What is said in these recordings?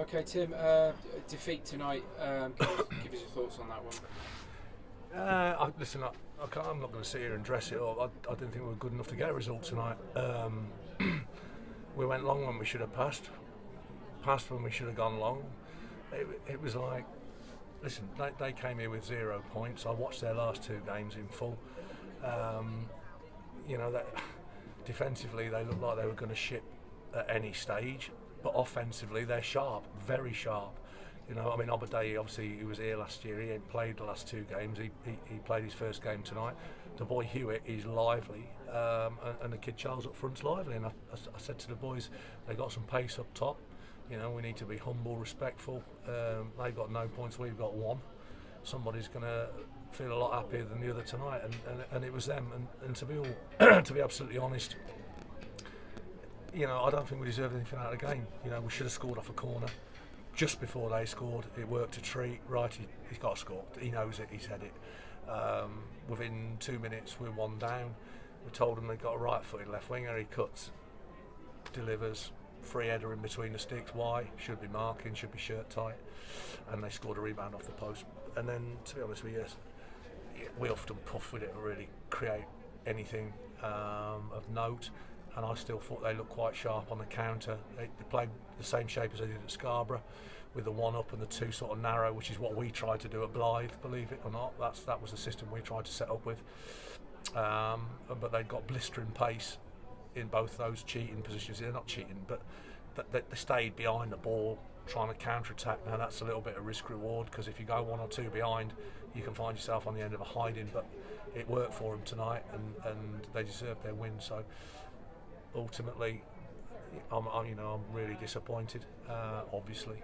Okay, Tim. Defeat tonight. Give us your thoughts on that one. I'm not going to sit here and dress it up. I didn't think we were good enough to get a result tonight. We went long when we should have passed when we should have gone long. It was like, listen, they came here with 0 points. I watched their last 2 games in full. That defensively they looked like they were going to ship at any stage, but offensively they're sharp, very sharp. Aberdeen, obviously he was here last year. He ain't played the last 2 games. He played his first game tonight. The boy Hewitt is lively, and the kid Charles up front's lively. And I said to the boys, they got some pace up top. We need to be humble, respectful. They've got no points, we've got 1. Somebody's going to feel a lot happier than the other tonight, and it was them. And to be to be absolutely honest, I don't think we deserved anything out of the game. We should have scored off a corner just before they scored. It worked a treat. Right, he's got to score. He knows it. He said it. Within 2 minutes, we're 1 down. We told him they got a right-footed left winger. He cuts, delivers, free header in between the sticks. Why? Should be marking, should be shirt tight, and they scored a rebound off the post. And then, to be honest with you, we often puff with it and really create anything of note. And I still thought they looked quite sharp on the counter. They played the same shape as they did at Scarborough, with the 1 up and the 2 sort of narrow, which is what we tried to do at Blythe, believe it or not. That was the system we tried to set up with. But they'd got blistering pace in both those cheating positions. They're not cheating, but they stayed behind the ball, trying to counter-attack. Now that's a little bit of risk-reward, because if you go 1 or 2 behind, you can find yourself on the end of a hiding. But it worked for them tonight, and they deserved their win. So ultimately, I'm really disappointed. Obviously,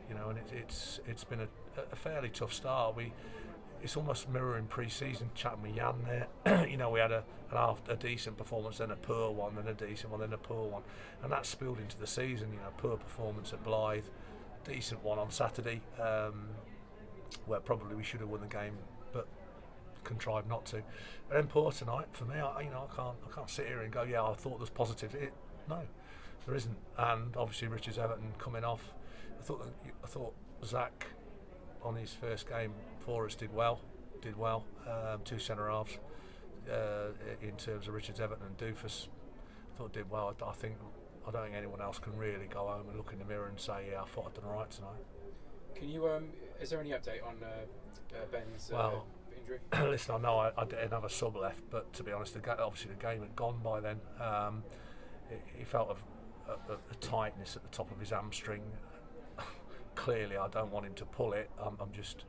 and it's been a fairly tough start. It's almost mirroring pre-season. Chatting with Jan there, we had a decent performance, then a poor one, then a decent one, then a poor one, and that spilled into the season. Poor performance at Blythe, decent one on Saturday, where probably we should have won the game, but contrived not to. And then poor tonight for me. I can't sit here and go, yeah, I thought there was positive. No, there isn't. And obviously Richards Everton coming off. I thought Zach on his first game for us did well. 2 centre halves in terms of Richards Everton and Doofus. I thought did well. I don't think anyone else can really go home and look in the mirror and say, yeah, I thought I'd done all right tonight. Can you? Is there any update on Ben's injury? Listen, I know I didn't have a sub left, but to be honest, obviously the game had gone by then. He felt a tightness at the top of his hamstring. Clearly, I don't want him to pull it. I'm just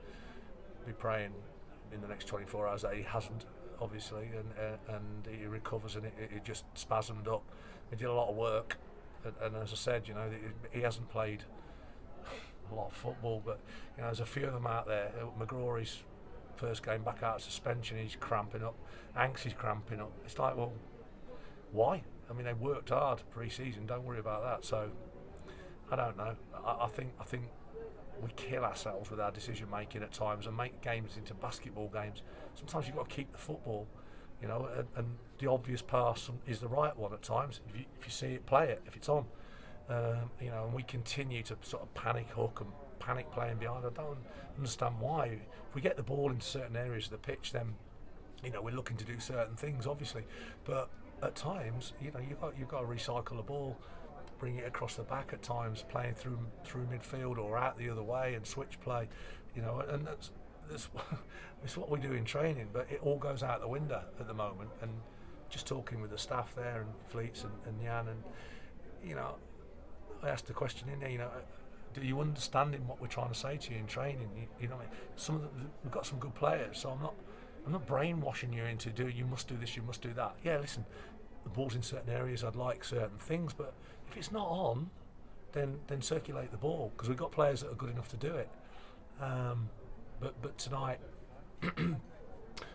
be praying in the next 24 hours that he hasn't, obviously, and he recovers, and it just spasmed up. He did a lot of work, and as I said, he hasn't played a lot of football, but there's a few of them out there. McGrory's first game back out of suspension, he's cramping up. Hanks is cramping up. It's like, well, why? I mean, they worked hard pre-season. Don't worry about that. So I don't know. I think we kill ourselves with our decision making at times and make games into basketball games. Sometimes you've got to keep the football, and the obvious pass is the right one at times. If you see it, play it. If it's on, and we continue to sort of panic hook and panic playing behind. I don't understand why. If we get the ball into certain areas of the pitch, then we're looking to do certain things, obviously. But at times, you've got to recycle the ball, bring it across the back at times, playing through midfield or out the other way and switch play, and that's what we do in training. But it all goes out the window at the moment. And just talking with the staff there and Fleets and Jan, and I asked the question in there, do you understand what we're trying to say to you in training? We've got some good players, so I'm not brainwashing you into you must do this, you must do that. Yeah, listen, the ball's in certain areas, I'd like certain things, but if it's not on, then circulate the ball, because we've got players that are good enough to do it. But tonight,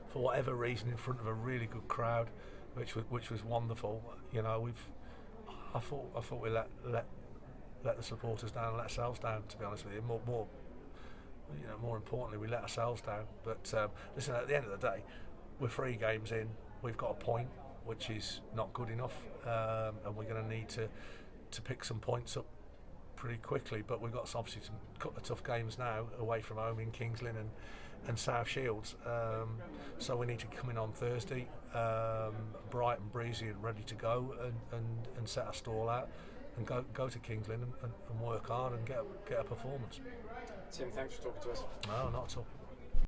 for whatever reason, in front of a really good crowd, which was wonderful, I thought we let the supporters down, let ourselves down. To be honest with you, more importantly, we let ourselves down. But listen, at the end of the day, we're 3 games in. We've got a point, which is not good enough, and we're going to need to pick some points up pretty quickly. But we've got obviously some couple of tough games now away from home in Kings Lynn and South Shields. So we need to come in on Thursday, bright and breezy and ready to go, and set our stall out and go to Kings Lynn and work hard and get a performance. Tim, thanks for talking to us. No, not at all.